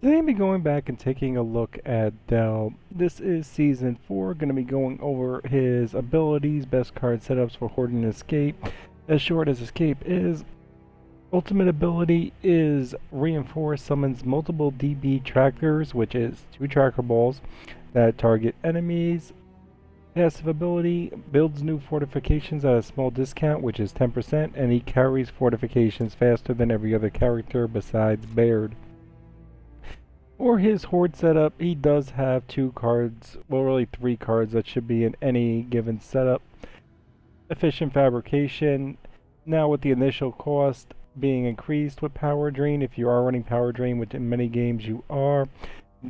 Today I'll be going back and taking a look at Dell. This is Season 4, going to be going over his abilities, best card setups for Horde and Escape. As short as Escape is, ultimate ability is Reinforce summons multiple DB trackers, which is 2 tracker balls that target enemies. Passive ability builds new fortifications at a small discount, which is 10%, and he carries fortifications faster than every other character besides Baird. For his Horde setup, he does have 2 cards, well really 3 cards that should be in any given setup. Efficient Fabrication, now with the initial cost being increased with Power Drain, if you are running Power Drain, which in many games you are,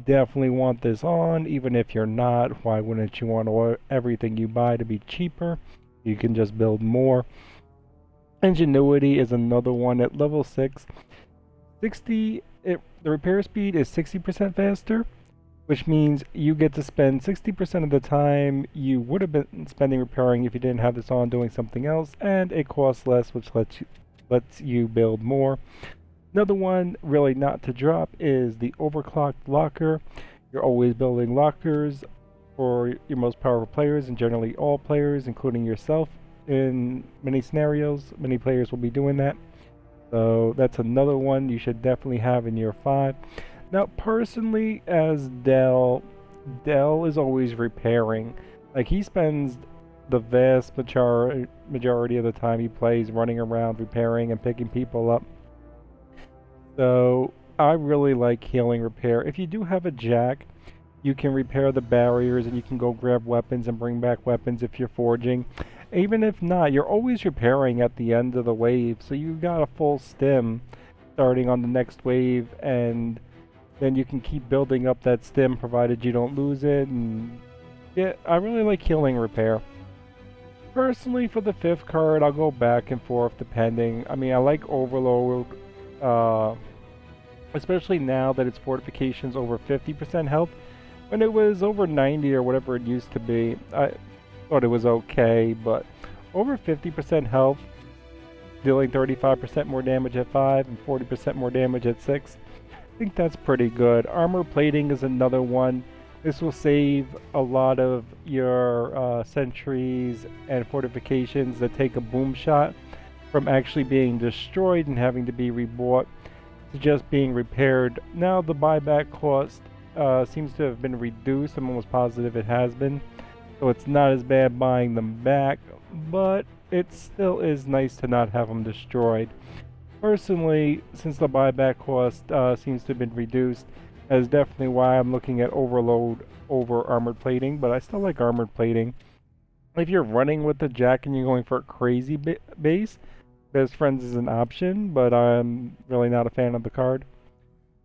definitely want this on. Even if you're not, why wouldn't you want everything you buy to be cheaper? You can just build more. Ingenuity is another one at level 6. The repair speed is 60% faster, which means you get to spend 60% of the time you would have been spending repairing if you didn't have this on doing something else, and it costs less, which lets you build more. Another one, really not to drop, is the overclocked locker. You're always building lockers for your most powerful players, and generally all players, including yourself. In many scenarios, many players will be doing that. So that's another one you should definitely have in year 5. Now, personally, as Dell is always repairing. Like, he spends the vast majority of the time he plays running around repairing and picking people up. So I really like healing repair. If you do have a jack, you can repair the barriers and you can go grab weapons and bring back weapons if you're forging. Even if not, you're always repairing at the end of the wave, so you got a full stim starting on the next wave, and then you can keep building up that stim provided you don't lose it. And yeah, I really like healing repair. Personally, for the 5th card, I'll go back and forth depending. I mean, I like Overload, especially now that its fortification's over 50% health. When it was over 90 or whatever it used to be, I thought it was okay, but over 50% health, dealing 35% more damage at 5 and 40% more damage at 6. I think that's pretty good. Armor plating is another one. This will save a lot of your sentries and fortifications that take a boom shot from actually being destroyed and having to be rebought to just being repaired. Now the buyback cost seems to have been reduced. I'm almost positive it has been. So it's not as bad buying them back, but it still is nice to not have them destroyed. Personally, since the buyback cost seems to have been reduced, that is definitely why I'm looking at Overload over Armored Plating, but I still like Armored Plating. If you're running with the jack and you're going for a crazy base, Best Friends is an option, but I'm really not a fan of the card.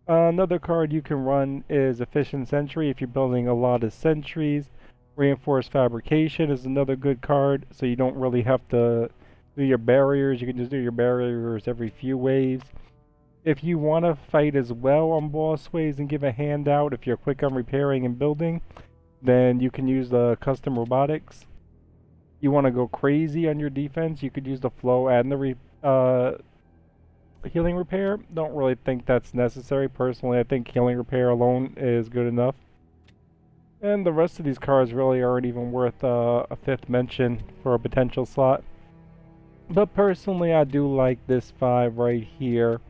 Another card you can run is Efficient Sentry if you're building a lot of sentries. Reinforced Fabrication is another good card, so you don't really have to do your barriers. You can just do your barriers every few waves. If you want to fight as well on boss waves and give a hand out, if you're quick on repairing and building, then you can use the Custom Robotics. You want to go crazy on your defense, you could use the Flow and the Healing Repair. Don't really think that's necessary. Personally, I think Healing Repair alone is good enough. And the rest of these cards really aren't even worth a 5th mention for a potential slot. But personally, I do like this 5 right here.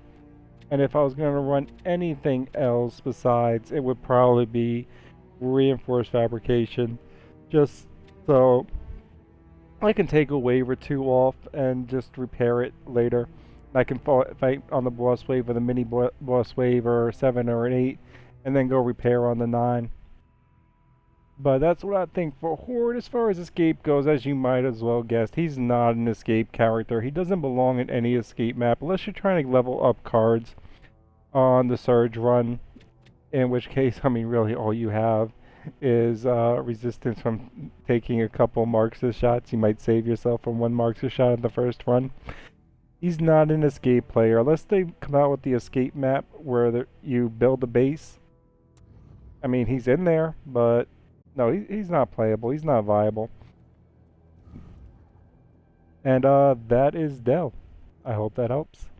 And if I was going to run anything else besides, it would probably be Reinforced Fabrication. Just so I can take a wave or 2 off and just repair it later. I can fight on the boss wave with a mini boss wave or 7 or an 8, and then go repair on the 9. But that's what I think for Horde. As far as Escape goes, as you might as well guess, he's not an Escape character. He doesn't belong in any Escape map unless you're trying to level up cards on the Surge run. In which case, I mean, really all you have is resistance from taking a couple Marxist shots. You might save yourself from 1 Marxist shot in the first run. He's not an Escape player unless they come out with the Escape map where you build a base. I mean, he's in there, but no, he's not playable. He's not viable. And that is Dell. I hope that helps.